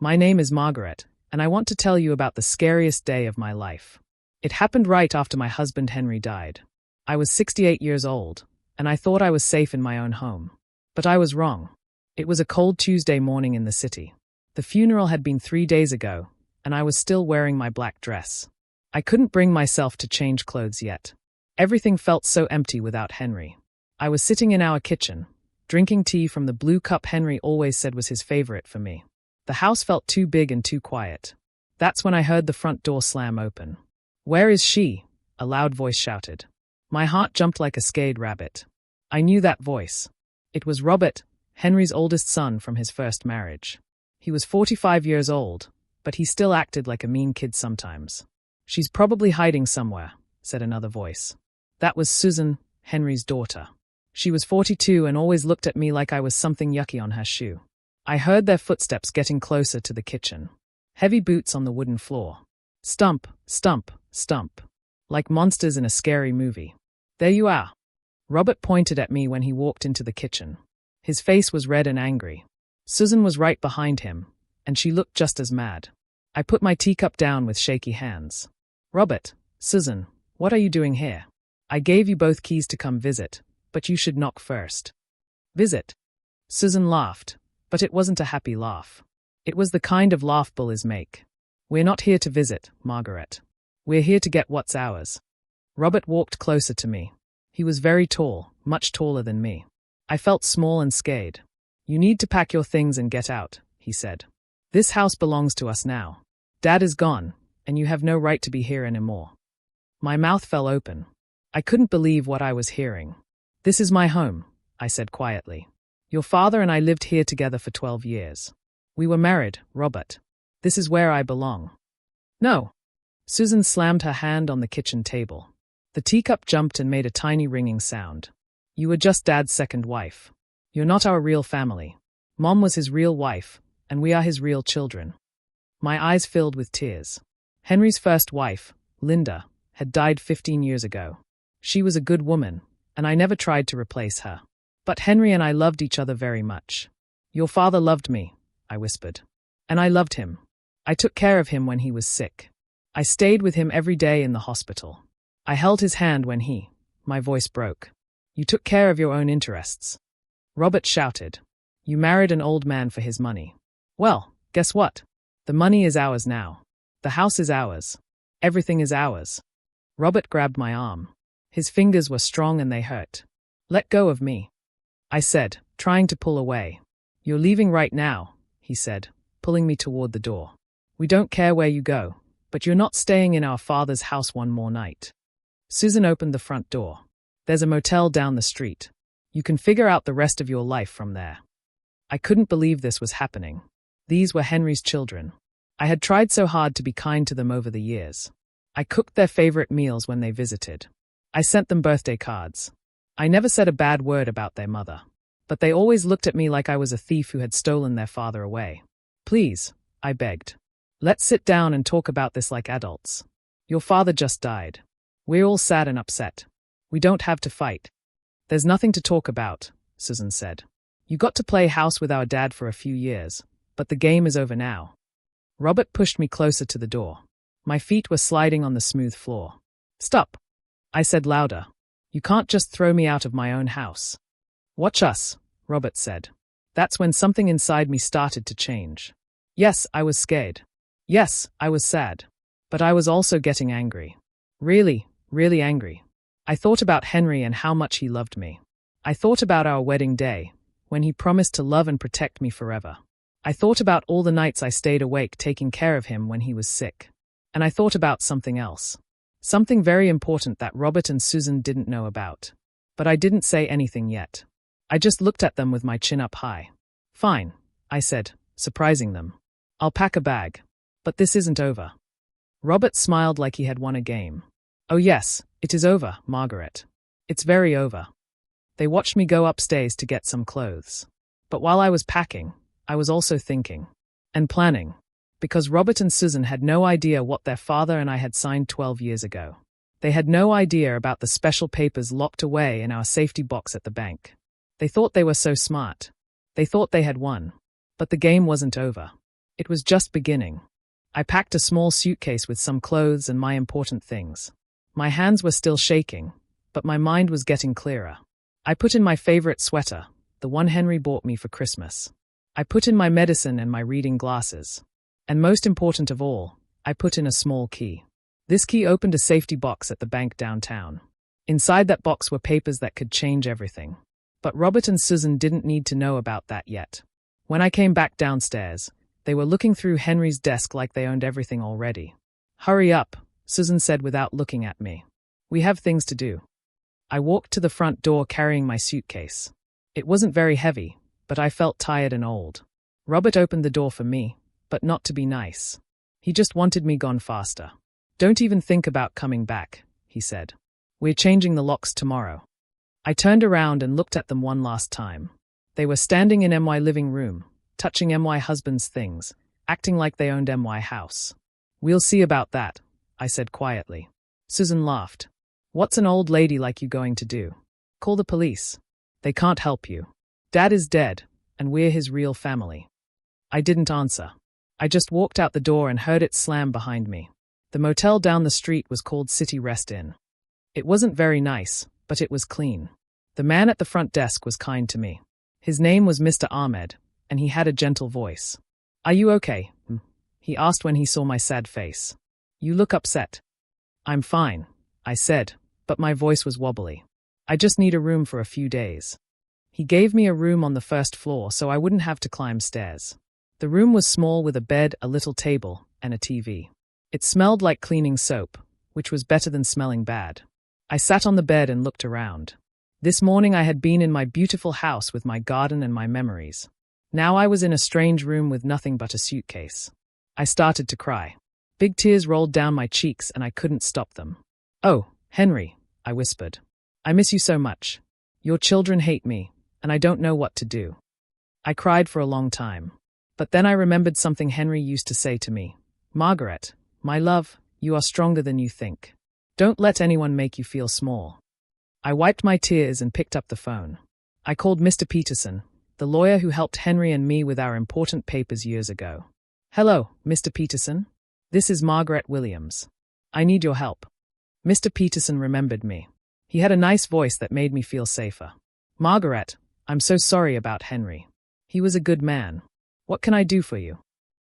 My name is Margaret, and I want to tell you about the scariest day of my life. It happened right after my husband Henry died. I was 68 years old, and I thought I was safe in my own home. But I was wrong. It was a cold Tuesday morning in the city. The funeral had been 3 days ago, and I was still wearing my black dress. I couldn't bring myself to change clothes yet. Everything felt so empty without Henry. I was sitting in our kitchen, drinking tea from the blue cup Henry always said was his favorite for me. The house felt too big and too quiet. That's when I heard the front door slam open. "Where is she?" a loud voice shouted. My heart jumped like a scared rabbit. I knew that voice. It was Robert, Henry's oldest son from his first marriage. He was 45 years old, but he still acted like a mean kid sometimes. "She's probably hiding somewhere," said another voice. That was Susan, Henry's daughter. She was 42 and always looked at me like I was something yucky on her shoe. I heard their footsteps getting closer to the kitchen. Heavy boots on the wooden floor. Stump, stump, stump. Like monsters in a scary movie. "There you are." Robert pointed at me when he walked into the kitchen. His face was red and angry. Susan was right behind him, and she looked just as mad. I put my teacup down with shaky hands. "Robert, Susan, what are you doing here? I gave you both keys to come visit, but you should knock first." "Visit?" Susan laughed, but it wasn't a happy laugh. It was the kind of laugh bullies make. "We're not here to visit, Margaret. We're here to get what's ours." Robert walked closer to me. He was very tall, much taller than me. I felt small and scared. "You need to pack your things and get out," he said. "This house belongs to us now. Dad is gone, and you have no right to be here anymore." My mouth fell open. I couldn't believe what I was hearing. "This is my home," I said quietly. "Your father and I lived here together for 12 years. We were married, Robert. This is where I belong." "No." Susan slammed her hand on the kitchen table. The teacup jumped and made a tiny ringing sound. "You were just Dad's second wife. You're not our real family. Mom was his real wife, and we are his real children." My eyes filled with tears. Henry's first wife, Linda, had died 15 years ago. She was a good woman, and I never tried to replace her. But Henry and I loved each other very much. "Your father loved me," I whispered. "And I loved him. I took care of him when he was sick. I stayed with him every day in the hospital. I held his hand when my voice broke. You took care of your own interests." Robert shouted. "You married an old man for his money. Well, guess what? The money is ours now. The house is ours. Everything is ours." Robert grabbed my arm. His fingers were strong and they hurt. "Let go of me," I said, trying to pull away. "You're leaving right now," he said, pulling me toward the door. "We don't care where you go, but you're not staying in our father's house one more night." Susan opened the front door. "There's a motel down the street. You can figure out the rest of your life from there." I couldn't believe this was happening. These were Henry's children. I had tried so hard to be kind to them over the years. I cooked their favorite meals when they visited. I sent them birthday cards. I never said a bad word about their mother. But they always looked at me like I was a thief who had stolen their father away. "Please," I begged. "Let's sit down and talk about this like adults. Your father just died. We're all sad and upset. We don't have to fight." "There's nothing to talk about," Susan said. "You got to play house with our dad for a few years, but the game is over now." Robert pushed me closer to the door. My feet were sliding on the smooth floor. "Stop," I said louder. "You can't just throw me out of my own house." "Watch us," Robert said. That's when something inside me started to change. Yes, I was scared. Yes, I was sad. But I was also getting angry. Really, really angry. I thought about Henry and how much he loved me. I thought about our wedding day, when he promised to love and protect me forever. I thought about all the nights I stayed awake taking care of him when he was sick. And I thought about something else. Something very important that Robert and Susan didn't know about. But I didn't say anything yet. I just looked at them with my chin up high. "Fine," I said, surprising them. "I'll pack a bag. But this isn't over." Robert smiled like he had won a game. "Oh yes, it is over, Margaret. It's very over." They watched me go upstairs to get some clothes. But while I was packing, I was also thinking. And planning. Because Robert and Susan had no idea what their father and I had signed 12 years ago. They had no idea about the special papers locked away in our safety box at the bank. They thought they were so smart. They thought they had won. But the game wasn't over. It was just beginning. I packed a small suitcase with some clothes and my important things. My hands were still shaking, but my mind was getting clearer. I put in my favorite sweater, the one Henry bought me for Christmas. I put in my medicine and my reading glasses. And most important of all, I put in a small key. This key opened a safety box at the bank downtown. Inside that box were papers that could change everything. But Robert and Susan didn't need to know about that yet. When I came back downstairs, they were looking through Henry's desk like they owned everything already. "Hurry up," Susan said without looking at me. "We have things to do." I walked to the front door carrying my suitcase. It wasn't very heavy, but I felt tired and old. Robert opened the door for me, but not to be nice. He just wanted me gone faster. "Don't even think about coming back," he said. "We're changing the locks tomorrow." I turned around and looked at them one last time. They were standing in MY living room, touching MY husband's things, acting like they owned MY house. "We'll see about that," I said quietly. Susan laughed. "What's an old lady like you going to do? Call the police. They can't help you. Dad is dead, and we're his real family." I didn't answer. I just walked out the door and heard it slam behind me. The motel down the street was called City Rest Inn. It wasn't very nice, but it was clean. The man at the front desk was kind to me. His name was Mr. Ahmed, and he had a gentle voice. "Are you okay?" he asked when he saw my sad face. "You look upset." "I'm fine," I said, but my voice was wobbly. "I just need a room for a few days." He gave me a room on the first floor so I wouldn't have to climb stairs. The room was small with a bed, a little table, and a TV. It smelled like cleaning soap, which was better than smelling bad. I sat on the bed and looked around. This morning I had been in my beautiful house with my garden and my memories. Now I was in a strange room with nothing but a suitcase. I started to cry. Big tears rolled down my cheeks and I couldn't stop them. "Oh, Henry," I whispered. "I miss you so much. Your children hate me, and I don't know what to do." I cried for a long time. But then I remembered something Henry used to say to me. "Margaret, my love, you are stronger than you think. Don't let anyone make you feel small." I wiped my tears and picked up the phone. I called Mr. Peterson, the lawyer who helped Henry and me with our important papers years ago. "Hello, Mr. Peterson. This is Margaret Williams. I need your help." Mr. Peterson remembered me. He had a nice voice that made me feel safer. "Margaret, I'm so sorry about Henry. He was a good man. What can I do for you?"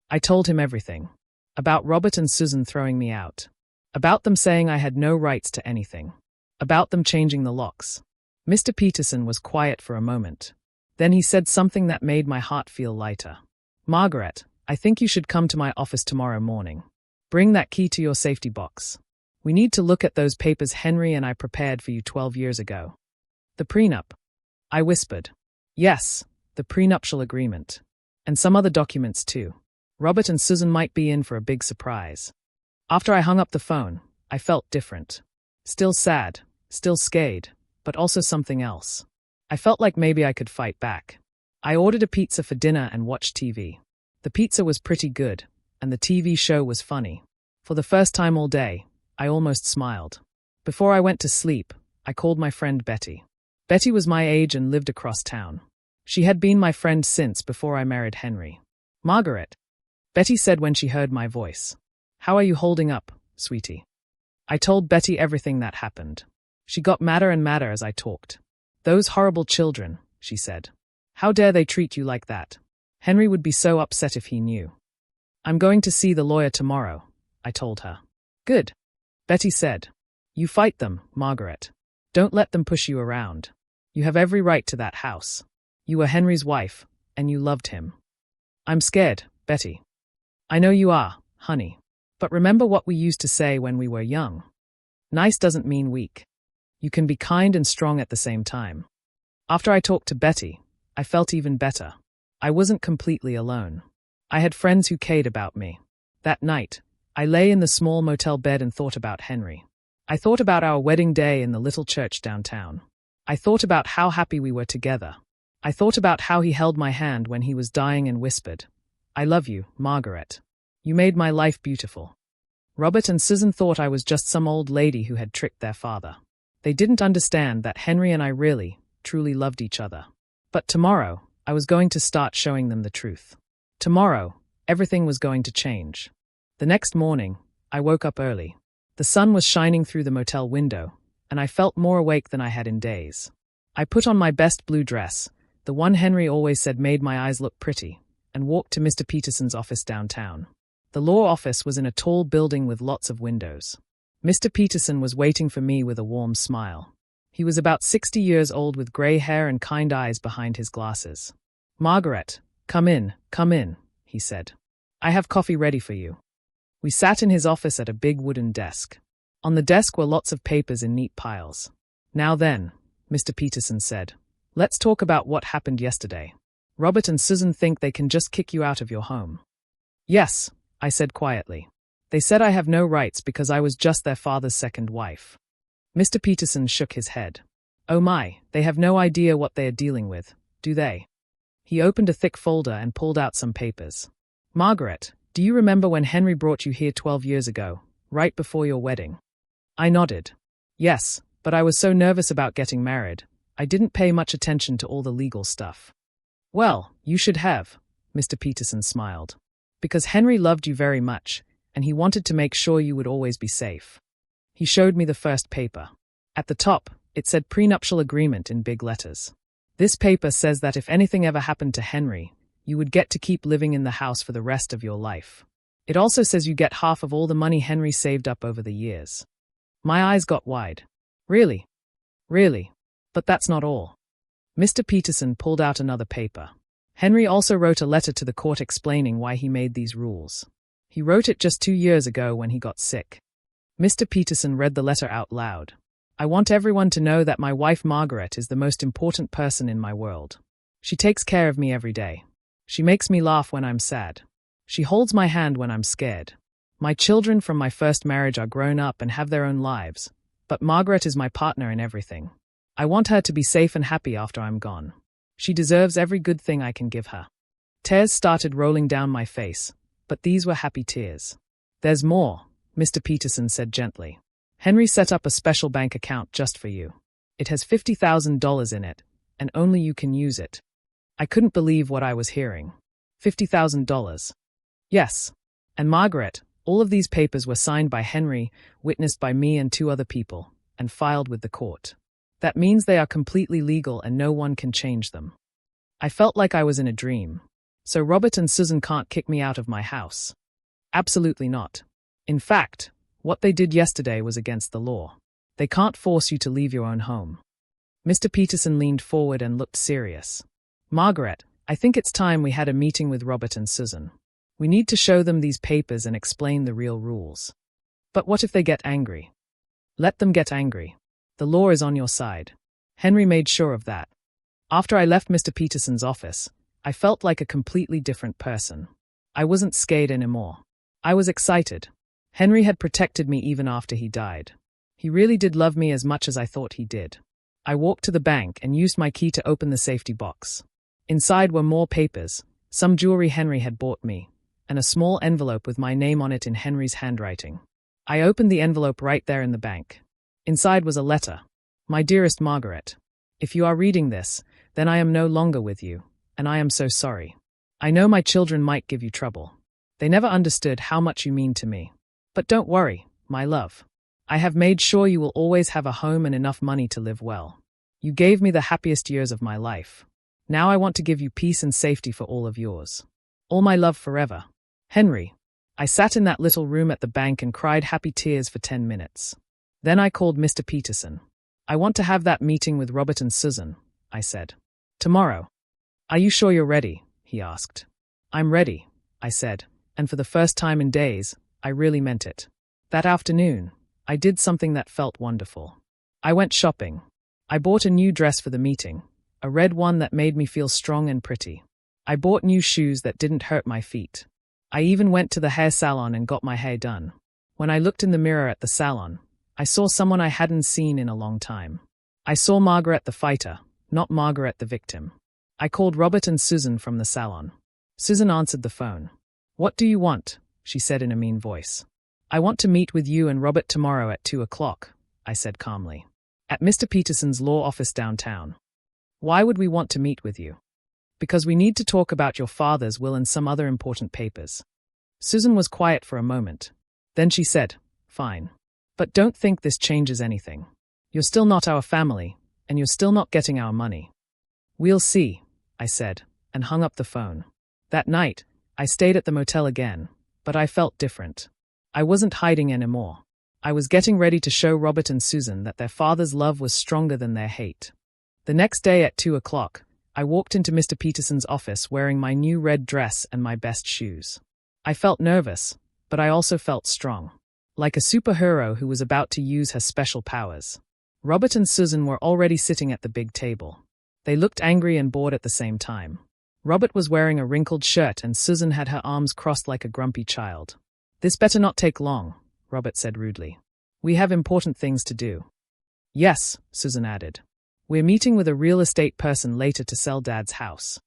I told him everything. About Robert and Susan throwing me out. About them saying I had no rights to anything. About them changing the locks. Mr. Peterson was quiet for a moment. Then he said something that made my heart feel lighter. "Margaret, I think you should come to my office tomorrow morning. Bring that key to your safety box. We need to look at those papers Henry and I prepared for you 12 years ago." "The prenup?" I whispered. "Yes, the prenuptial agreement. And some other documents too. Robert and Susan might be in for a big surprise." After I hung up the phone, I felt different. Still sad, still scared, but also something else. I felt like maybe I could fight back. I ordered a pizza for dinner and watched TV. The pizza was pretty good, and the TV show was funny. For the first time all day, I almost smiled. Before I went to sleep, I called my friend Betty. Betty was my age and lived across town. She had been my friend since before I married Henry. "Margaret," Betty said when she heard my voice. "How are you holding up, sweetie?" I told Betty everything that happened. She got madder and madder as I talked. "Those horrible children," she said. "How dare they treat you like that? Henry would be so upset if he knew." "I'm going to see the lawyer tomorrow," I told her. "Good," Betty said. "You fight them, Margaret. Don't let them push you around. You have every right to that house. You were Henry's wife, and you loved him." "I'm scared, Betty." "I know you are, honey. But remember what we used to say when we were young. Nice doesn't mean weak. You can be kind and strong at the same time." After I talked to Betty, I felt even better. I wasn't completely alone. I had friends who cared about me. That night, I lay in the small motel bed and thought about Henry. I thought about our wedding day in the little church downtown. I thought about how happy we were together. I thought about how he held my hand when he was dying and whispered, "I love you, Margaret. You made my life beautiful." Robert and Susan thought I was just some old lady who had tricked their father. They didn't understand that Henry and I really, truly loved each other. But tomorrow, I was going to start showing them the truth. Tomorrow, Everything was going to change. The next morning, I woke up early. The sun was shining through the motel window, and I felt more awake than I had in days. I put on my best blue dress, the one Henry always said made my eyes look pretty, and walked to Mr. Peterson's office downtown. The law office was in a tall building with lots of windows. Mr. Peterson was waiting for me with a warm smile. He was about 60 years old with grey hair and kind eyes behind his glasses. "Margaret, come in, he said. "I have coffee ready for you." We sat in his office at a big wooden desk. On the desk were lots of papers in neat piles. "Now then," Mr. Peterson said, "let's talk about what happened yesterday. Robert and Susan think they can just kick you out of your home." "Yes," I said quietly. "They said I have no rights because I was just their father's second wife." Mr. Peterson shook his head. "Oh my, they have no idea what they are dealing with, do they?" He opened a thick folder and pulled out some papers. "Margaret, do you remember when Henry brought you here 12 years ago, right before your wedding?" I nodded. "Yes, but I was so nervous about getting married, I didn't pay much attention to all the legal stuff." "Well, you should have," Mr. Peterson smiled. "Because Henry loved you very much, and he wanted to make sure you would always be safe." He showed me the first paper. At the top, it said prenuptial agreement in big letters. "This paper says that if anything ever happened to Henry, you would get to keep living in the house for the rest of your life. It also says you get half of all the money Henry saved up over the years." My eyes got wide. "Really? Really? But that's not all." Mr. Peterson pulled out another paper. "Henry also wrote a letter to the court explaining why he made these rules. He wrote it just 2 years ago when he got sick." Mr. Peterson read the letter out loud. "I want everyone to know that my wife Margaret is the most important person in my world. She takes care of me every day. She makes me laugh when I'm sad. She holds my hand when I'm scared. My children from my first marriage are grown up and have their own lives, but Margaret is my partner in everything. I want her to be safe and happy after I'm gone. She deserves every good thing I can give her." Tears started rolling down my face, but these were happy tears. "There's more," Mr. Peterson said gently. "Henry set up a special bank account just for you. It has $50,000 in it, and only you can use it." I couldn't believe what I was hearing. $50,000. Yes. And Margaret, all of these papers were signed by Henry, witnessed by me and 2 other people, and filed with the court. That means they are completely legal and no one can change them. I felt like I was in a dream. So Robert and Susan can't kick me out of my house. Absolutely not. In fact, what they did yesterday was against the law. They can't force you to leave your own home. Mr. Peterson leaned forward and looked serious. "Margaret, I think it's time we had a meeting with Robert and Susan. We need to show them these papers and explain the real rules." "But what if they get angry?" "Let them get angry. The law is on your side." Henry made sure of that. After I left Mr. Peterson's office, I felt like a completely different person. I wasn't scared anymore. I was excited. Henry had protected me even after he died. He really did love me as much as I thought he did. I walked to the bank and used my key to open the safety box. Inside were more papers, some jewelry Henry had bought me, and a small envelope with my name on it in Henry's handwriting. I opened the envelope right there in the bank. Inside was a letter. "My dearest Margaret, if you are reading this, then I am no longer with you, and I am so sorry. I know my children might give you trouble. They never understood how much you mean to me. But don't worry, my love. I have made sure you will always have a home and enough money to live well. You gave me the happiest years of my life. Now I want to give you peace and safety for all of yours. All my love forever. Henry." I sat in that little room at the bank and cried happy tears for 10 minutes. Then I called Mr. Peterson. "I want to have that meeting with Robert and Susan," I said. "Tomorrow." "Are you sure you're ready?" he asked. "I'm ready," I said, and for the first time in days, I really meant it. That afternoon, I did something that felt wonderful. I went shopping. I bought a new dress for the meeting, a red one that made me feel strong and pretty. I bought new shoes that didn't hurt my feet. I even went to the hair salon and got my hair done. When I looked in the mirror at the salon, I saw someone I hadn't seen in a long time. I saw Margaret the fighter, not Margaret the victim. I called Robert and Susan from the salon. Susan answered the phone. "What do you want?" she said in a mean voice. "I want to meet with you and Robert tomorrow at 2 o'clock, I said calmly. "At Mr. Peterson's law office downtown." "Why would we want to meet with you?" Because we need to talk about your father's will and some other important papers. Susan was quiet for a moment. Then she said, "Fine. But don't think this changes anything. You're still not our family, and you're still not getting our money." "We'll see," I said, and hung up the phone. That night, I stayed at the motel again, but I felt different. I wasn't hiding anymore. I was getting ready to show Robert and Susan that their father's love was stronger than their hate. The next day at 2 o'clock, I walked into Mr. Peterson's office wearing my new red dress and my best shoes. I felt nervous, but I also felt strong, like a superhero who was about to use her special powers. Robert and Susan were already sitting at the big table. They looked angry and bored at the same time. Robert was wearing a wrinkled shirt and Susan had her arms crossed like a grumpy child. "This better not take long," Robert said rudely. "We have important things to do." "Yes," Susan added. "We're meeting with a real estate person later to sell Dad's house."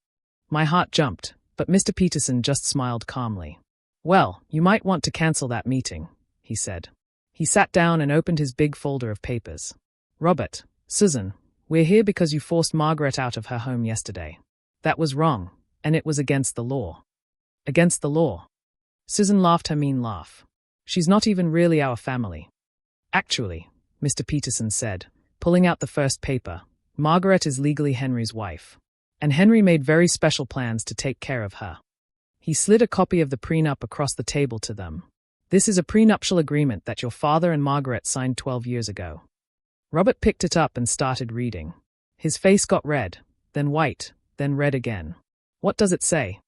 My heart jumped, but Mr. Peterson just smiled calmly. "Well, you might want to cancel that meeting," he said. He sat down and opened his big folder of papers. "Robert, Susan, we're here because you forced Margaret out of her home yesterday. That was wrong, and it was against the law." "Against the law?" Susan laughed her mean laugh. "She's not even really our family." "Actually," Mr. Peterson said, pulling out the first paper, "Margaret is legally Henry's wife. And Henry made very special plans to take care of her." He slid a copy of the prenup across the table to them. "This is a prenuptial agreement that your father and Margaret signed 12 years ago." Robert picked it up and started reading. His face got red, then white, then red again. "What does it say?"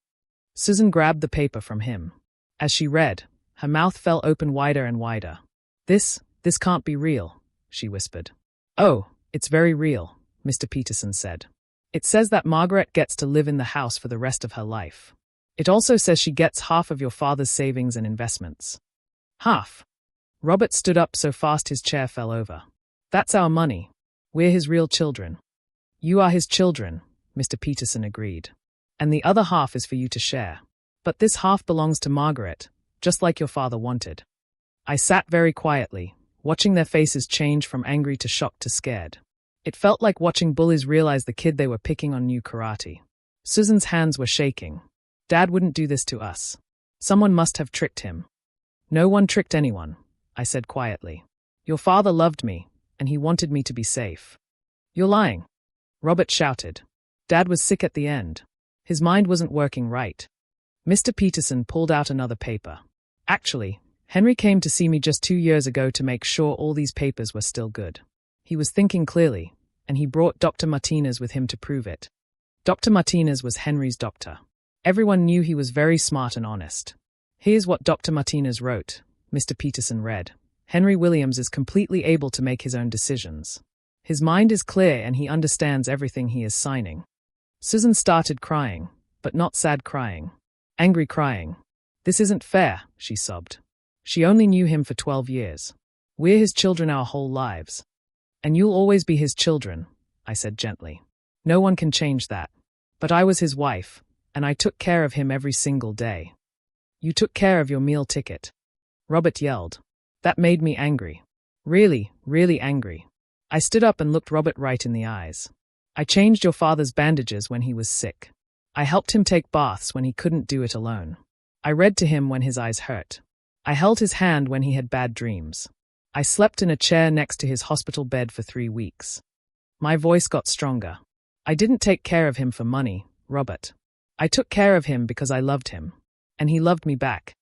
Susan grabbed the paper from him. As she read, her mouth fell open wider and wider. This can't be real," she whispered. "Oh, it's very real," Mr. Peterson said. "It says that Margaret gets to live in the house for the rest of her life. It also says she gets half of your father's savings and investments." "Half?" Robert stood up so fast his chair fell over. "That's our money. We're his real children." "You are his children," Mr. Peterson agreed. "And the other half is for you to share. But this half belongs to Margaret, just like your father wanted." I sat very quietly, watching their faces change from angry to shocked to scared. It felt like watching bullies realize the kid they were picking on knew karate. Susan's hands were shaking. "Dad wouldn't do this to us. Someone must have tricked him." "No one tricked anyone," I said quietly. "Your father loved me, and he wanted me to be safe." "You're lying," Robert shouted. "Dad was sick at the end. His mind wasn't working right." Mr. Peterson pulled out another paper. "Actually, Henry came to see me just 2 years ago to make sure all these papers were still good. He was thinking clearly, and he brought Dr. Martinez with him to prove it." Dr. Martinez was Henry's doctor. Everyone knew he was very smart and honest. "Here's what Dr. Martinez wrote," Mr. Peterson read. "Henry Williams is completely able to make his own decisions. His mind is clear and he understands everything he is signing." Susan started crying, but not sad crying. Angry crying. "This isn't fair," she sobbed. "She only knew him for 12 years. We're his children our whole lives." "And you'll always be his children," I said gently. "No one can change that. But I was his wife, and I took care of him every single day." "You took care of your meal ticket," Robert yelled. That made me angry. Really, really angry. I stood up and looked Robert right in the eyes. "I changed your father's bandages when he was sick. I helped him take baths when he couldn't do it alone. I read to him when his eyes hurt. I held his hand when he had bad dreams. I slept in a chair next to his hospital bed for 3 weeks." My voice got stronger. "I didn't take care of him for money, Robert. I took care of him because I loved him. And he loved me back."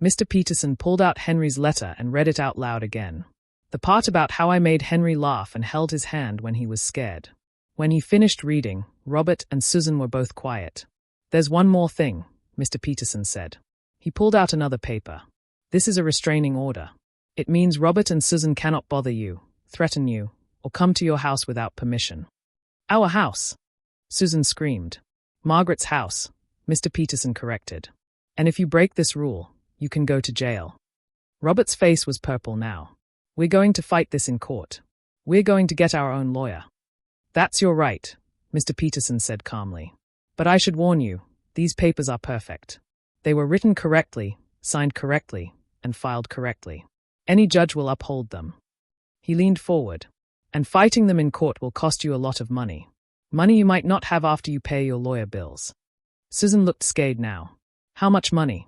Mr. Peterson pulled out Henry's letter and read it out loud again. The part about how I made Henry laugh and held his hand when he was scared. When he finished reading, Robert and Susan were both quiet. "There's one more thing," Mr. Peterson said. He pulled out another paper. "This is a restraining order. It means Robert and Susan cannot bother you, threaten you, or come to your house without permission." "Our house!" Susan screamed. "Margaret's house," Mr. Peterson corrected. "And if you break this rule, you can go to jail." Robert's face was purple now. "We're going to fight this in court. We're going to get our own lawyer." "That's your right," Mr. Peterson said calmly. "But I should warn you, these papers are perfect. They were written correctly, signed correctly, and filed correctly. Any judge will uphold them." He leaned forward. "And fighting them in court will cost you a lot of money." Money you might not have after you pay your lawyer bills. Susan looked scared now. How much money?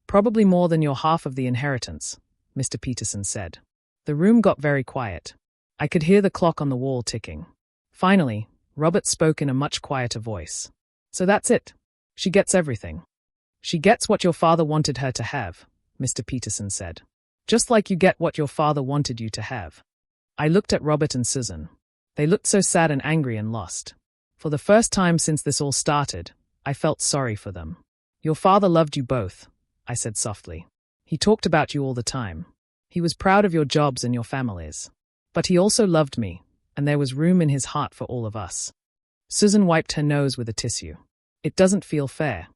Probably more than your half of the inheritance, Mr. Peterson said. The room got very quiet. I could hear the clock on the wall ticking. Finally, Robert spoke in a much quieter voice. So that's it. She gets everything. She gets what your father wanted her to have, Mr. Peterson said. Just like you get what your father wanted you to have. I looked at Robert and Susan. They looked so sad and angry and lost. For the first time since this all started, I felt sorry for them. Your father loved you both, I said softly. He talked about you all the time. He was proud of your jobs and your families. But he also loved me, and there was room in his heart for all of us. Susan wiped her nose with a tissue. It doesn't feel fair.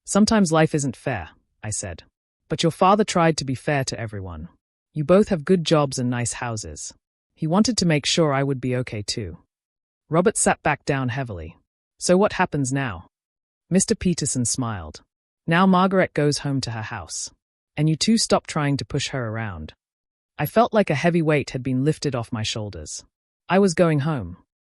Sometimes life isn't fair, I said. But your father tried to be fair to everyone. You both have good jobs and nice houses. He wanted to make sure I would be okay too. Robert sat back down heavily. So what happens now? Mr. Peterson smiled. Now Margaret goes home to her house. And you two stop trying to push her around. I felt like a heavy weight had been lifted off my shoulders. I was going home.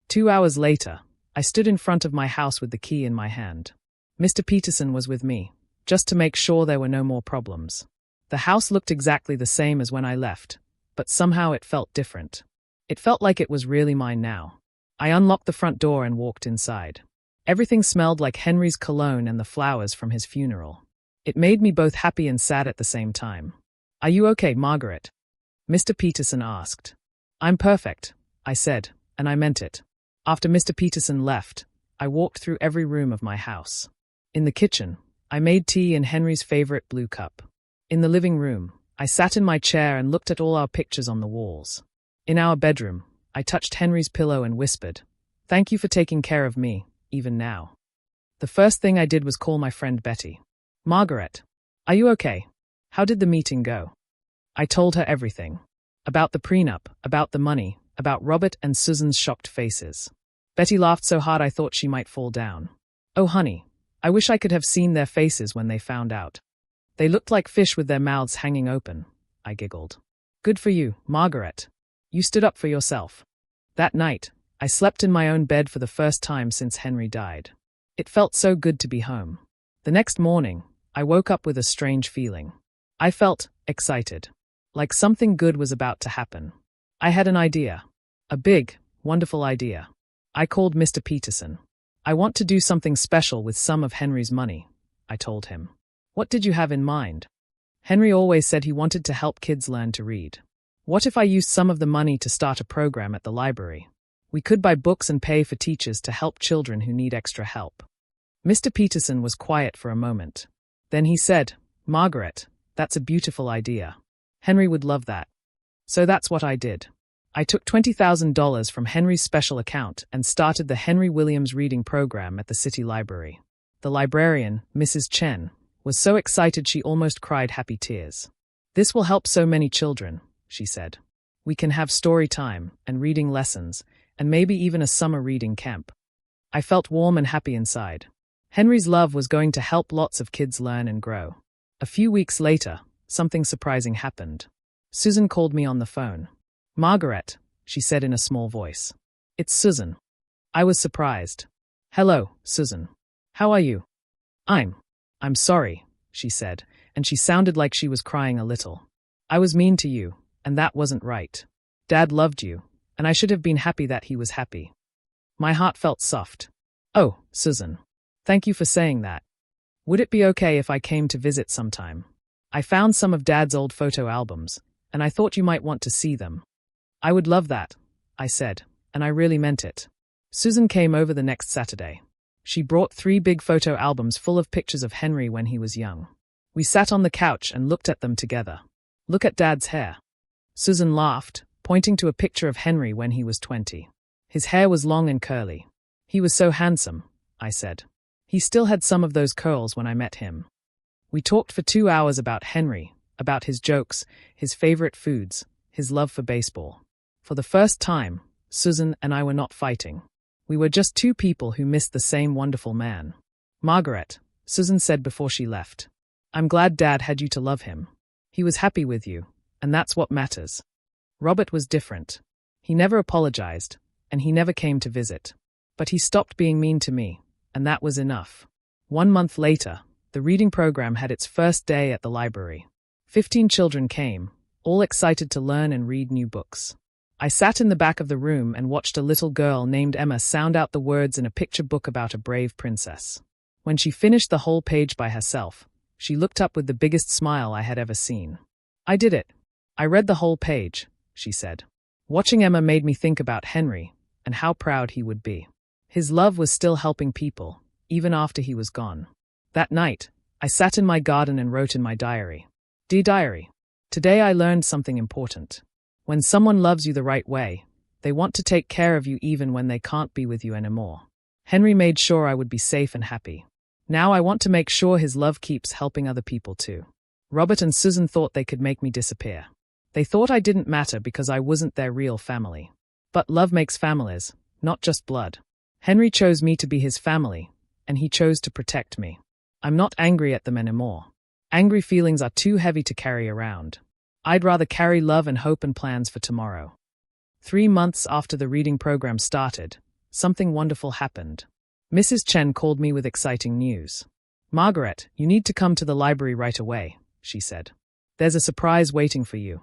2 hours later, I stood in front of my house with the key in my hand. Mr. Peterson was with me, just to make sure there were no more problems. The house looked exactly the same as when I left, but somehow it felt different. It felt like it was really mine now. I unlocked the front door and walked inside. Everything smelled like Henry's cologne and the flowers from his funeral. It made me both happy and sad at the same time. Are you okay, Margaret? Mr. Peterson asked. I'm perfect, I said, and I meant it. After Mr. Peterson left, I walked through every room of my house. In the kitchen, I made tea in Henry's favorite blue cup. In the living room, I sat in my chair and looked at all our pictures on the walls. In our bedroom, I touched Henry's pillow and whispered, "Thank you for taking care of me, even now." The first thing I did was call my friend Betty. "Margaret, are you okay? How did the meeting go?" I told her everything. About the prenup, about the money, about Robert and Susan's shocked faces. Betty laughed so hard I thought she might fall down. "Oh, honey, I wish I could have seen their faces when they found out. They looked like fish with their mouths hanging open," I giggled. "Good for you, Margaret. You stood up for yourself." That night, I slept in my own bed for the first time since Henry died. It felt so good to be home. The next morning, I woke up with a strange feeling. I felt excited, like something good was about to happen. I had an idea. A big, wonderful idea. I called Mr. Peterson. "I want to do something special with some of Henry's money," I told him. "What did you have in mind?" Henry always said he wanted to help kids learn to read. What if I used some of the money to start a program at the library? We could buy books and pay for teachers to help children who need extra help. Mr. Peterson was quiet for a moment. Then he said, "Margaret, that's a beautiful idea. Henry would love that." So that's what I did. I took $20,000 from Henry's special account and started the Henry Williams reading program at the city library. The librarian, Mrs. Chen, was so excited she almost cried happy tears. "This will help so many children," she said. "We can have story time and reading lessons and maybe even a summer reading camp." I felt warm and happy inside. Henry's love was going to help lots of kids learn and grow. A few weeks later, something surprising happened. Susan called me on the phone. "Margaret," she said in a small voice. "It's Susan." I was surprised. "Hello, Susan. How are you?" I'm sorry," she said, and she sounded like she was crying a little. "I was mean to you, and that wasn't right. Dad loved you, and I should have been happy that he was happy." My heart felt soft. "Oh, Susan. Thank you for saying that. Would it be okay if I came to visit sometime? I found some of Dad's old photo albums, and I thought you might want to see them." "I would love that," I said, and I really meant it. Susan came over the next Saturday. She brought 3 big photo albums full of pictures of Henry when he was young. We sat on the couch and looked at them together. "Look at Dad's hair." Susan laughed, pointing to a picture of Henry when he was 20. His hair was long and curly. "He was so handsome," I said. "He still had some of those curls when I met him." We talked for 2 hours about Henry, about his jokes, his favorite foods, his love for baseball. For the first time, Susan and I were not fighting. We were just 2 people who missed the same wonderful man. "Margaret," Susan said before she left, "I'm glad Dad had you to love him. He was happy with you, and that's what matters." Robert was different. He never apologized, and he never came to visit. But he stopped being mean to me, and that was enough. 1 month later, the reading program had its first day at the library. 15 children came, all excited to learn and read new books. I sat in the back of the room and watched a little girl named Emma sound out the words in a picture book about a brave princess. When she finished the whole page by herself, she looked up with the biggest smile I had ever seen. "I did it. I read the whole page," she said. Watching Emma made me think about Henry and how proud he would be. His love was still helping people, even after he was gone. That night, I sat in my garden and wrote in my diary. "Dear Diary, today I learned something important. When someone loves you the right way, they want to take care of you even when they can't be with you anymore. Henry made sure I would be safe and happy. Now I want to make sure his love keeps helping other people too. Robert and Susan thought they could make me disappear. They thought I didn't matter because I wasn't their real family. But love makes families, not just blood. Henry chose me to be his family, and he chose to protect me. I'm not angry at them anymore. Angry feelings are too heavy to carry around. I'd rather carry love and hope and plans for tomorrow." 3 months after the reading program started, something wonderful happened. Mrs. Chen called me with exciting news. "Margaret, you need to come to the library right away," she said. "There's a surprise waiting for you."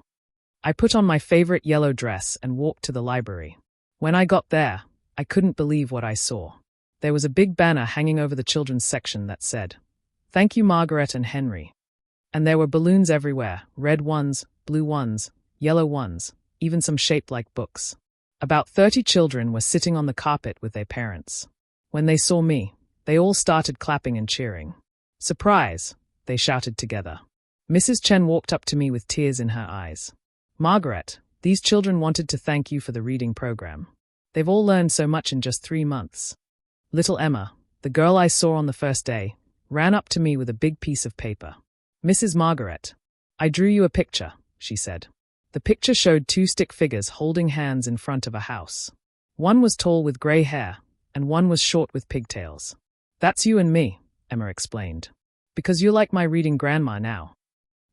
I put on my favorite yellow dress and walked to the library. When I got there, I couldn't believe what I saw. There was a big banner hanging over the children's section that said, "Thank you, Margaret and Henry." And there were balloons everywhere, red ones, blue ones, yellow ones, even some shaped like books. About 30 children were sitting on the carpet with their parents. When they saw me, they all started clapping and cheering. "Surprise!" they shouted together. Mrs. Chen walked up to me with tears in her eyes. "Margaret, these children wanted to thank you for the reading program. They've all learned so much in just 3 months." Little Emma, the girl I saw on the first day, ran up to me with a big piece of paper. "Mrs. Margaret, I drew you a picture," she said. The picture showed 2 stick figures holding hands in front of a house. One was tall with gray hair, and one was short with pigtails. "That's you and me," Emma explained. "Because you're like my reading grandma now."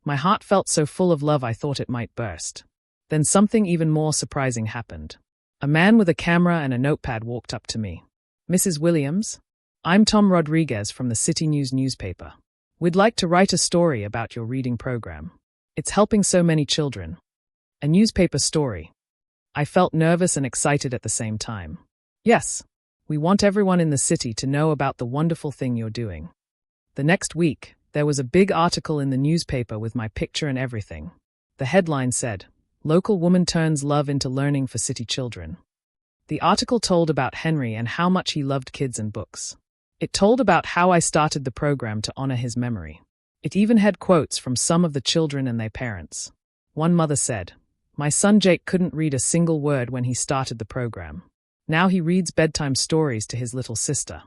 My heart felt so full of love I thought it might burst. Then something even more surprising happened. A man with a camera and a notepad walked up to me. "Mrs. Williams? I'm Tom Rodriguez from the City News newspaper. We'd like to write a story about your reading program. It's helping so many children." A newspaper story. I felt nervous and excited at the same time. "Yes, we want everyone in the city to know about the wonderful thing you're doing." The next week, there was a big article in the newspaper with my picture and everything. The headline said, "Local woman turns love into learning for city children." The article told about Henry and how much he loved kids and books. It told about how I started the program to honor his memory. It even had quotes from some of the children and their parents. One mother said, "My son Jake couldn't read a single word when he started the program. Now he reads bedtime stories to his little sister."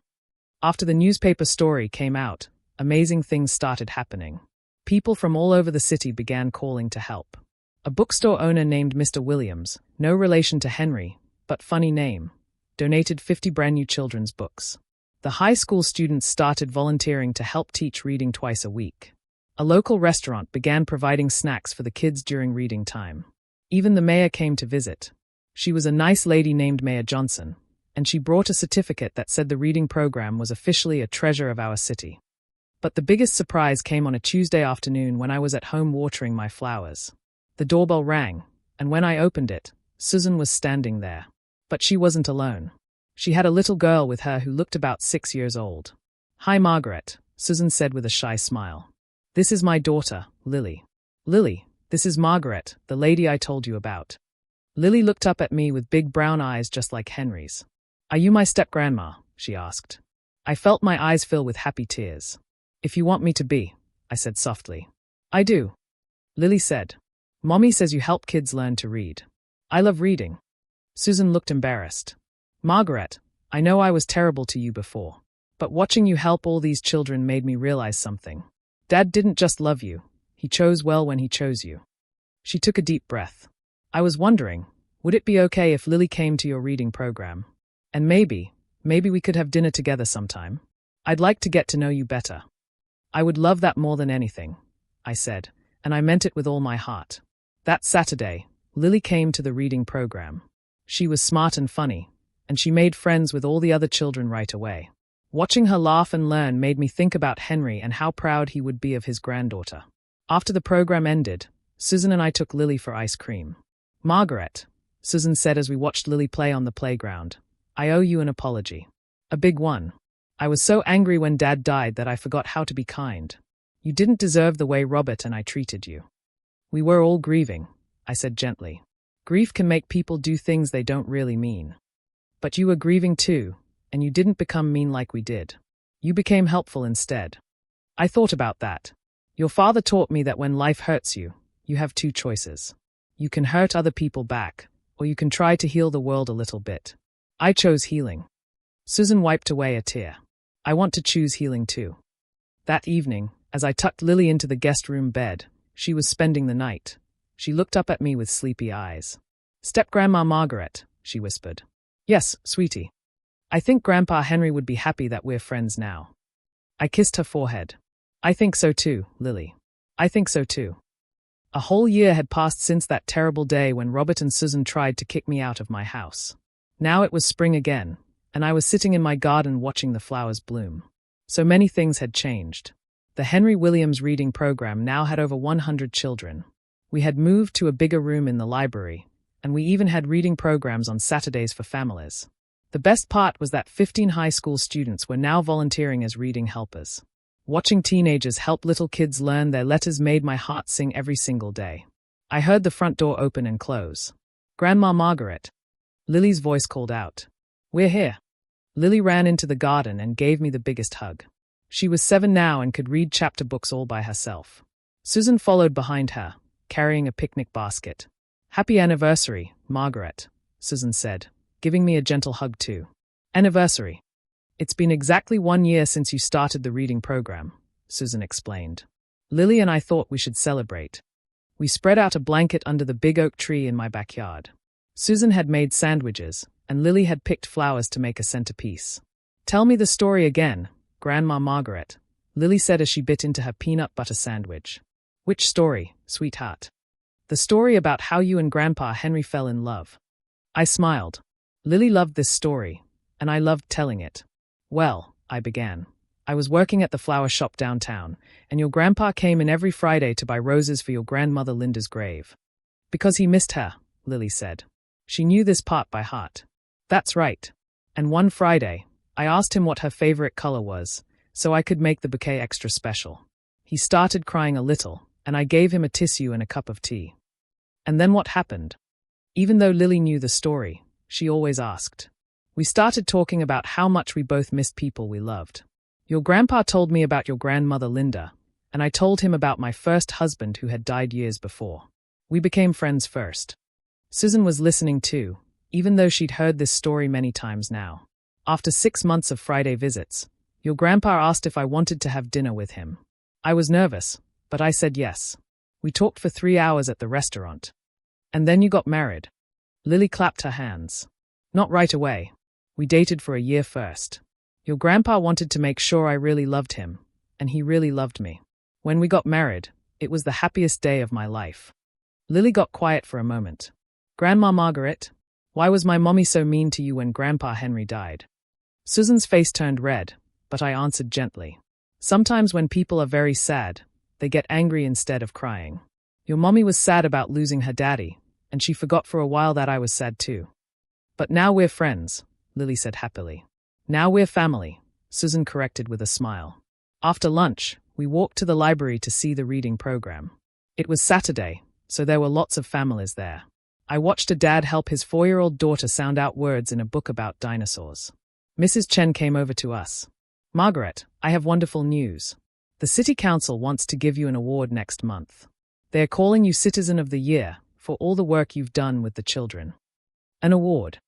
After the newspaper story came out, amazing things started happening. People from all over the city began calling to help. A bookstore owner named Mr. Williams, no relation to Henry, but funny name, donated 50 brand new children's books. The high school students started volunteering to help teach reading twice a week. A local restaurant began providing snacks for the kids during reading time. Even the mayor came to visit. She was a nice lady named Mayor Johnson, and she brought a certificate that said the reading program was officially a treasure of our city. But the biggest surprise came on a Tuesday afternoon when I was at home watering my flowers. The doorbell rang, and when I opened it, Susan was standing there. But she wasn't alone. She had a little girl with her who looked about 6 years old. "Hi, Margaret," Susan said with a shy smile. "This is my daughter, Lily." "Lily, this is Margaret, the lady I told you about." Lily looked up at me with big brown eyes just like Henry's. "Are you my step-grandma?" she asked. I felt my eyes fill with happy tears. "If you want me to be," I said softly. "I do," Lily said. "Mommy says you help kids learn to read." "I love reading." Susan looked embarrassed. "Margaret, I know I was terrible to you before, but watching you help all these children made me realize something. Dad didn't just love you, he chose well when he chose you." She took a deep breath. "I was wondering, would it be okay if Lily came to your reading program? And maybe we could have dinner together sometime. I'd like to get to know you better." "I would love that more than anything," I said, and I meant it with all my heart. That Saturday, Lily came to the reading program. She was smart and funny, and she made friends with all the other children right away. Watching her laugh and learn made me think about Henry and how proud he would be of his granddaughter. After the program ended, Susan and I took Lily for ice cream. "Margaret," Susan said as we watched Lily play on the playground, "I owe you an apology. A big one. I was so angry when Dad died that I forgot how to be kind. You didn't deserve the way Robert and I treated you." "We were all grieving," I said gently. "Grief can make people do things they don't really mean. But you were grieving too, and you didn't become mean like we did. You became helpful instead." I thought about that. Your father taught me that when life hurts you, you have two choices. You can hurt other people back, or you can try to heal the world a little bit. I chose healing. Susan wiped away a tear. "I want to choose healing too." That evening, as I tucked Lily into the guest room bed, she was spending the night. She looked up at me with sleepy eyes. "Step-Grandma Margaret," she whispered. "Yes, sweetie. I think Grandpa Henry would be happy that we're friends now." I kissed her forehead. "I think so too, Lily. I think so too." A whole year had passed since that terrible day when Robert and Susan tried to kick me out of my house. Now it was spring again, and I was sitting in my garden watching the flowers bloom. So many things had changed. The Henry Williams reading program now had over 100 children. We had moved to a bigger room in the library, and we even had reading programs on Saturdays for families. The best part was that 15 high school students were now volunteering as reading helpers. Watching teenagers help little kids learn their letters made my heart sing every single day. I heard the front door open and close. "Grandma Margaret." Lily's voice called out. "We're here." Lily ran into the garden and gave me the biggest hug. She was 7 now and could read chapter books all by herself. Susan followed behind her, carrying a picnic basket. "Happy anniversary, Margaret," Susan said, giving me a gentle hug too. "Anniversary. It's been exactly 1 year since you started the reading program," Susan explained. "Lily and I thought we should celebrate. We spread out a blanket under the big oak tree in my backyard. Susan had made sandwiches, and Lily had picked flowers to make a centerpiece. "Tell me the story again, Grandma Margaret," Lily said as she bit into her peanut butter sandwich. "Which story, sweetheart?" "The story about how you and Grandpa Henry fell in love." I smiled. Lily loved this story, and I loved telling it. "Well," I began, "I was working at the flower shop downtown, and your grandpa came in every Friday to buy roses for your grandmother Linda's grave." "Because he missed her," Lily said. She knew this part by heart. "That's right. And one Friday, I asked him what her favorite color was, so I could make the bouquet extra special. He started crying a little, and I gave him a tissue and a cup of tea." And then what happened? Even though Lily knew the story, she always asked. "We started talking about how much we both missed people we loved. Your grandpa told me about your grandmother Linda, and I told him about my first husband who had died years before. We became friends first." Susan was listening too, even though she'd heard this story many times now. "After 6 months of Friday visits, your grandpa asked if I wanted to have dinner with him. I was nervous, but I said yes. We talked for 3 hours at the restaurant. And then you got married." Lily clapped her hands. "Not right away. We dated for a year first. Your grandpa wanted to make sure I really loved him, and he really loved me. When we got married, it was the happiest day of my life." Lily got quiet for a moment. "Grandma Margaret, why was my mommy so mean to you when Grandpa Henry died?" Susan's face turned red, but I answered gently. "Sometimes when people are very sad, they get angry instead of crying. Your mommy was sad about losing her daddy, and she forgot for a while that I was sad too. But now we're friends," Lily said happily. "Now we're family," Susan corrected with a smile. After lunch, we walked to the library to see the reading program. It was Saturday, so there were lots of families there. I watched a dad help his 4-year-old daughter sound out words in a book about dinosaurs. Mrs. Chen came over to us. "Margaret, I have wonderful news. The City Council wants to give you an award next month. They're calling you Citizen of the Year for all the work you've done with the children." An award.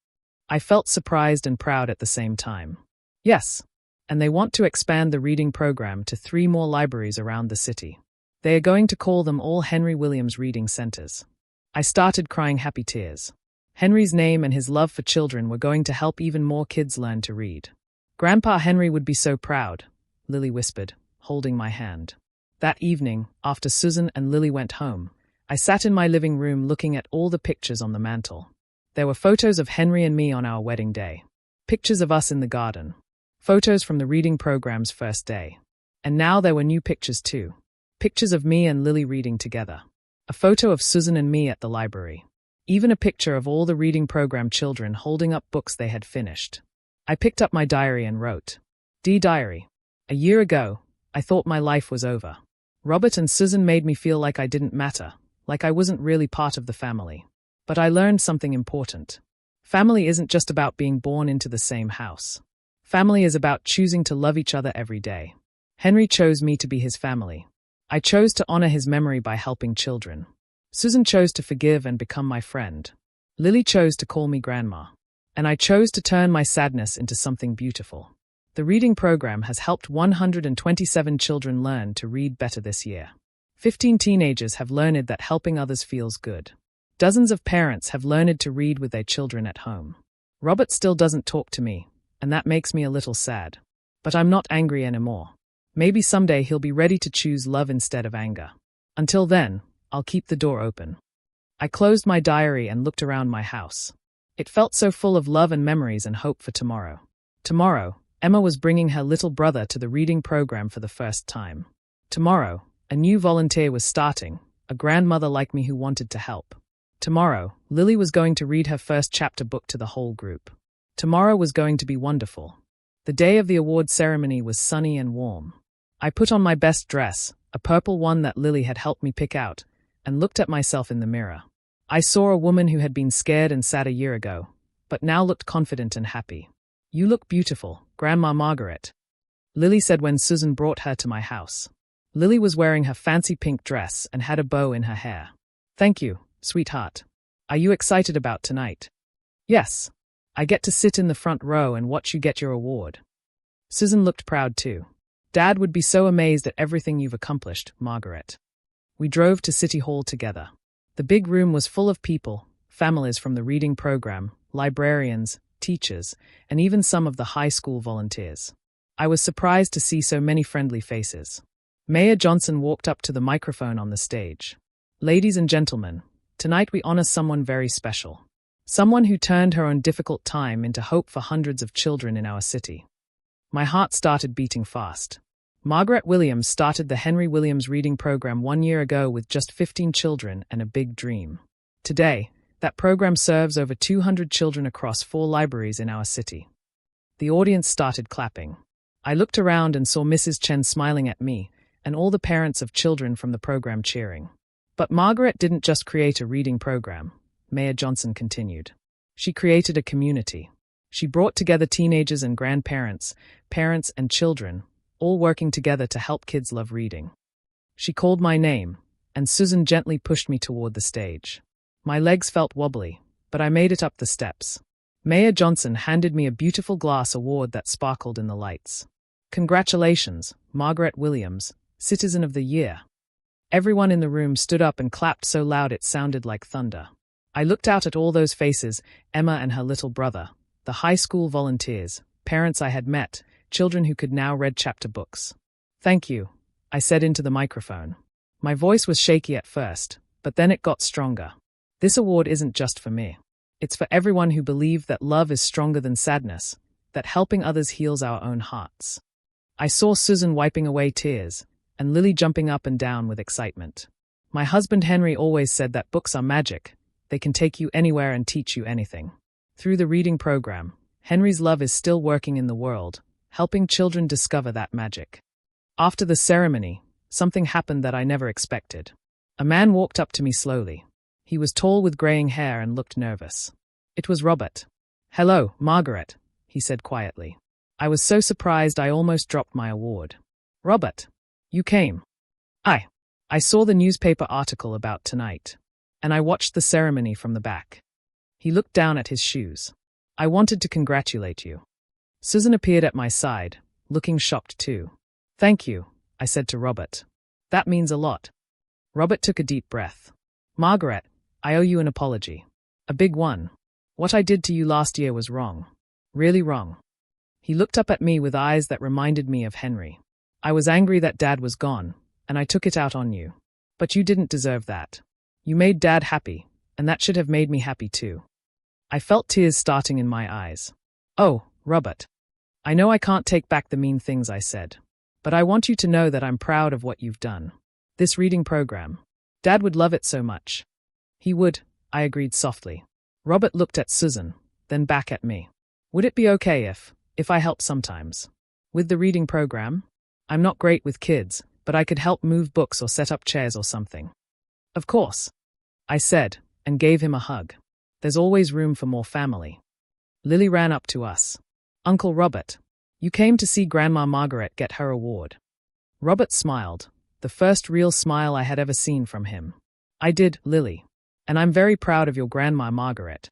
I felt surprised and proud at the same time. Yes, and they want to expand the reading program to 3 more libraries around the city. They are going to call them all Henry Williams Reading Centers. I started crying happy tears. Henry's name and his love for children were going to help even more kids learn to read. "Grandpa Henry would be so proud," Lily whispered, holding my hand. That evening, after Susan and Lily went home, I sat in my living room looking at all the pictures on the mantel. There were photos of Henry and me on our wedding day. Pictures of us in the garden. Photos from the reading program's first day. And now there were new pictures too. Pictures of me and Lily reading together. A photo of Susan and me at the library. Even a picture of all the reading program children holding up books they had finished. I picked up my diary and wrote, "Dear Diary, a year ago, I thought my life was over. Robert and Susan made me feel like I didn't matter, like I wasn't really part of the family. But I learned something important. Family isn't just about being born into the same house. Family is about choosing to love each other every day. Henry chose me to be his family. I chose to honor his memory by helping children. Susan chose to forgive and become my friend. Lily chose to call me grandma. And I chose to turn my sadness into something beautiful. The reading program has helped 127 children learn to read better this year. 15 teenagers have learned that helping others feels good. Dozens of parents have learned to read with their children at home. Robert still doesn't talk to me, and that makes me a little sad. But I'm not angry anymore. Maybe someday he'll be ready to choose love instead of anger. Until then, I'll keep the door open." I closed my diary and looked around my house. It felt so full of love and memories and hope for tomorrow. Tomorrow, Emma was bringing her little brother to the reading program for the first time. Tomorrow, a new volunteer was starting, a grandmother like me who wanted to help. Tomorrow, Lily was going to read her first chapter book to the whole group. Tomorrow was going to be wonderful. The day of the award ceremony was sunny and warm. I put on my best dress, a purple one that Lily had helped me pick out, and looked at myself in the mirror. I saw a woman who had been scared and sad a year ago, but now looked confident and happy. "You look beautiful, Grandma Margaret," Lily said when Susan brought her to my house. Lily was wearing her fancy pink dress and had a bow in her hair. "Thank you, sweetheart. Are you excited about tonight?" "Yes. I get to sit in the front row and watch you get your award." Susan looked proud too. "Dad would be so amazed at everything you've accomplished, Margaret." We drove to City Hall together. The big room was full of people, families from the reading program, librarians, teachers, and even some of the high school volunteers. I was surprised to see so many friendly faces. Mayor Johnson walked up to the microphone on the stage. "Ladies and gentlemen, tonight we honor someone very special. Someone who turned her own difficult time into hope for hundreds of children in our city." My heart started beating fast. Margaret Williams started the Henry Williams Reading Program 1 year ago with just 15 children and a big dream. Today, that program serves over 200 children across 4 libraries in our city. The audience started clapping. I looked around and saw Mrs. Chen smiling at me, and all the parents of children from the program cheering. But Margaret didn't just create a reading program, Mayor Johnson continued. She created a community. She brought together teenagers and grandparents, parents and children, all working together to help kids love reading. She called my name, and Susan gently pushed me toward the stage. My legs felt wobbly, but I made it up the steps. Mayor Johnson handed me a beautiful glass award that sparkled in the lights. "Congratulations, Margaret Williams, Citizen of the Year." Everyone in the room stood up and clapped so loud it sounded like thunder. I looked out at all those faces, Emma and her little brother, the high school volunteers, parents I had met, children who could now read chapter books. "Thank you," I said into the microphone. My voice was shaky at first, but then it got stronger. "This award isn't just for me. It's for everyone who believed that love is stronger than sadness, that helping others heals our own hearts." I saw Susan wiping away tears, and Lily jumping up and down with excitement. My husband Henry always said that books are magic. They can take you anywhere and teach you anything. Through the reading program, Henry's love is still working in the world, helping children discover that magic. After the ceremony, something happened that I never expected. A man walked up to me slowly. He was tall with graying hair and looked nervous. It was Robert. "Hello, Margaret," he said quietly. I was so surprised I almost dropped my award. "Robert, you came." I saw the newspaper article about tonight, and I watched the ceremony from the back." He looked down at his shoes. "I wanted to congratulate you." Susan appeared at my side, looking shocked too. "Thank you," I said to Robert. "That means a lot." Robert took a deep breath. "Margaret, I owe you an apology. A big one. What I did to you last year was wrong. Really wrong." He looked up at me with eyes that reminded me of Henry. "I was angry that Dad was gone, and I took it out on you. But you didn't deserve that. You made Dad happy, and that should have made me happy too." I felt tears starting in my eyes. "Oh, Robert, I know I can't take back the mean things I said, but I want you to know that I'm proud of what you've done. This reading program. Dad would love it so much. He would, I agreed softly. Robert looked at Susan, then back at me. Would it be okay if I helped sometimes? With the reading program? I'm not great with kids, but I could help move books or set up chairs or something. Of course, I said, and gave him a hug. There's always room for more family. Lily ran up to us. Uncle Robert, you came to see Grandma Margaret get her award. Robert smiled, the first real smile I had ever seen from him. I did, Lily. And I'm very proud of your Grandma Margaret.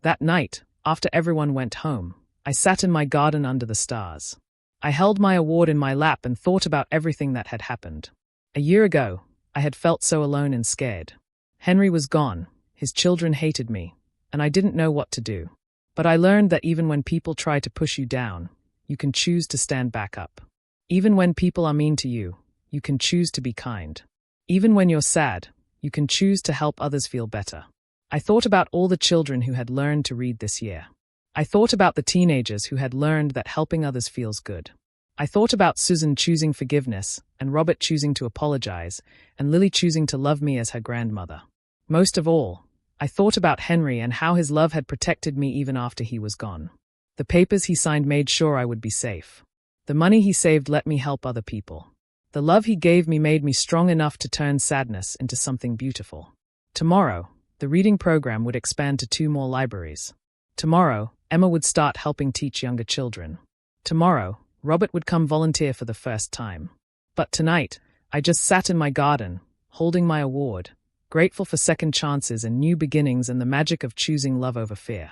That night, after everyone went home, I sat in my garden under the stars. I held my award in my lap and thought about everything that had happened. A year ago, I had felt so alone and scared. Henry was gone, his children hated me, and I didn't know what to do. But I learned that even when people try to push you down, you can choose to stand back up. Even when people are mean to you, you can choose to be kind. Even when you're sad, you can choose to help others feel better. I thought about all the children who had learned to read this year. I thought about the teenagers who had learned that helping others feels good. I thought about Susan choosing forgiveness, and Robert choosing to apologize, and Lily choosing to love me as her grandmother. Most of all, I thought about Henry and how his love had protected me even after he was gone. The papers he signed made sure I would be safe. The money he saved let me help other people. The love he gave me made me strong enough to turn sadness into something beautiful. Tomorrow, the reading program would expand to 2 more libraries. Tomorrow, Emma would start helping teach younger children. Tomorrow, Robert would come volunteer for the first time. But tonight, I just sat in my garden, holding my award, grateful for second chances and new beginnings and the magic of choosing love over fear.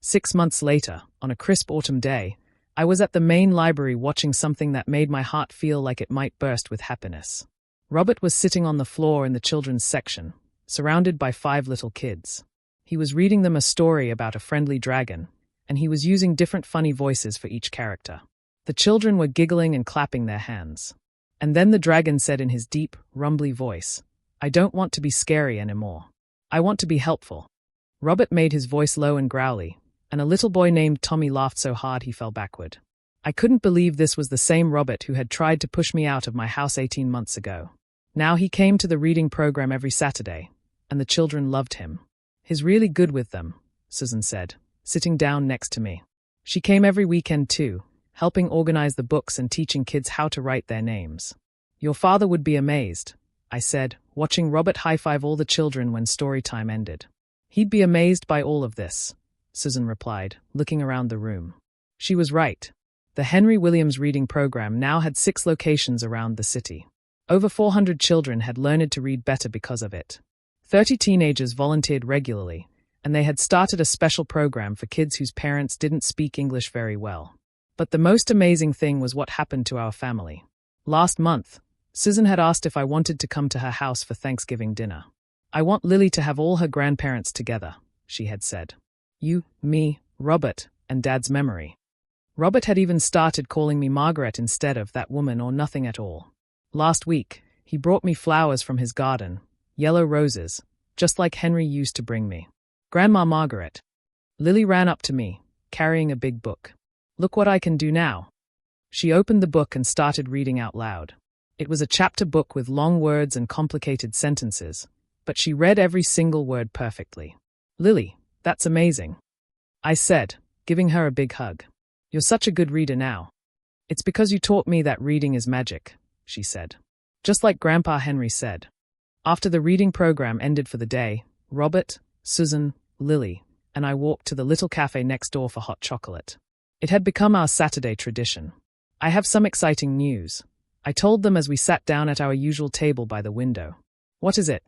6 months later, on a crisp autumn day, I was at the main library watching something that made my heart feel like it might burst with happiness. Robert was sitting on the floor in the children's section, surrounded by 5 little kids. He was reading them a story about a friendly dragon, and he was using different funny voices for each character. The children were giggling and clapping their hands. And then the dragon said in his deep, rumbly voice, "I don't want to be scary anymore. I want to be helpful." Robert made his voice low and growly, and a little boy named Tommy laughed so hard he fell backward. I couldn't believe this was the same Robert who had tried to push me out of my house 18 months ago. Now he came to the reading program every Saturday, and the children loved him. "He's really good with them," Susan said, sitting down next to me. She came every weekend too, helping organize the books and teaching kids how to write their names. "Your father would be amazed," I said, watching Robert high-five all the children when Storytime ended. "He'd be amazed by all of this," Susan replied, looking around the room. She was right. The Henry Williams reading program now had 6 locations around the city. Over 400 children had learned to read better because of it. 30 teenagers volunteered regularly, and they had started a special program for kids whose parents didn't speak English very well. But the most amazing thing was what happened to our family. Last month, Susan had asked if I wanted to come to her house for Thanksgiving dinner. "I want Lily to have all her grandparents together," she had said. "You, me, Robert, and Dad's memory." Robert had even started calling me Margaret instead of that woman or nothing at all. Last week, he brought me flowers from his garden, yellow roses, just like Henry used to bring me. "Grandma Margaret." Lily ran up to me, carrying a big book. "Look what I can do now." She opened the book and started reading out loud. It was a chapter book with long words and complicated sentences, but she read every single word perfectly. "Lily, that's amazing," I said, giving her a big hug. "You're such a good reader now." "It's because you taught me that reading is magic," she said. Just like Grandpa Henry said. After the reading program ended for the day, Robert, Susan, Lily, and I walked to the little cafe next door for hot chocolate. It had become our Saturday tradition. "I have some exciting news," I told them as we sat down at our usual table by the window. "What is it?"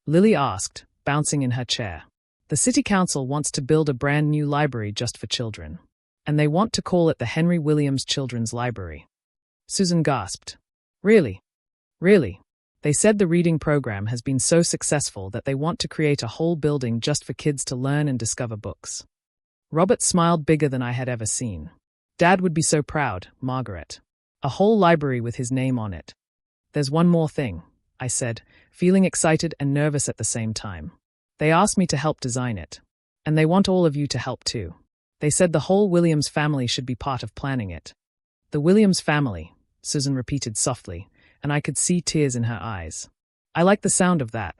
Lily asked, bouncing in her chair. "The City Council wants to build a brand new library just for children. And they want to call it the Henry Williams Children's Library." Susan gasped. "Really? Really?" They said the reading program has been so successful that they want to create a whole building just for kids to learn and discover books. Robert smiled bigger than I had ever seen. "Dad would be so proud, Margaret. A whole library with his name on it." "There's one more thing," I said, feeling excited and nervous at the same time. "They asked me to help design it. And they want all of you to help too." They said the whole Williams family should be part of planning it. The Williams family, Susan repeated softly, and I could see tears in her eyes. I liked the sound of that.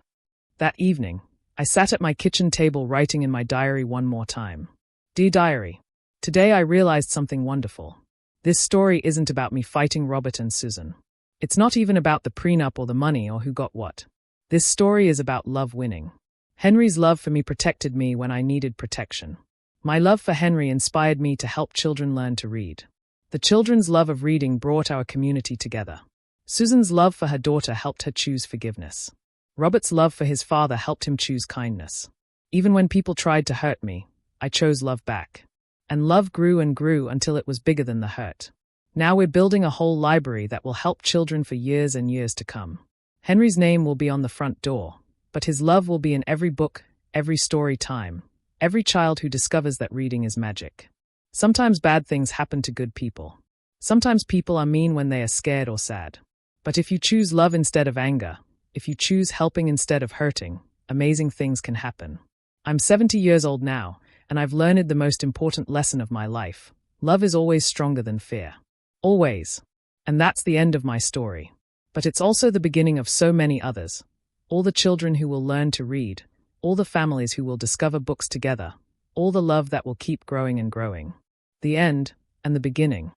That evening, I sat at my kitchen table writing in my diary one more time. Dear Diary, today I realized something wonderful. This story isn't about me fighting Robert and Susan. It's not even about the prenup or the money or who got what. This story is about love winning. Henry's love for me protected me when I needed protection. My love for Henry inspired me to help children learn to read. The children's love of reading brought our community together. Susan's love for her daughter helped her choose forgiveness. Robert's love for his father helped him choose kindness. Even when people tried to hurt me, I chose love back. And love grew and grew until it was bigger than the hurt. Now we're building a whole library that will help children for years and years to come. Henry's name will be on the front door, but his love will be in every book, every story time, every child who discovers that reading is magic. Sometimes bad things happen to good people. Sometimes people are mean when they are scared or sad. But if you choose love instead of anger, if you choose helping instead of hurting, amazing things can happen. I'm 70 years old now, and I've learned the most important lesson of my life. Love is always stronger than fear. Always. And that's the end of my story. But it's also the beginning of so many others. All the children who will learn to read, all the families who will discover books together, all the love that will keep growing and growing. The end and the beginning.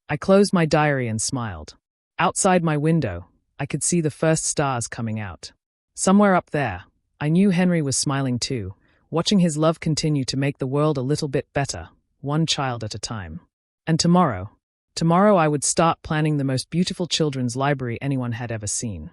I closed my diary and smiled. Outside my window, I could see the first stars coming out. Somewhere up there, I knew Henry was smiling too, watching his love continue to make the world a little bit better, one child at a time. And tomorrow I would start planning the most beautiful children's library anyone had ever seen.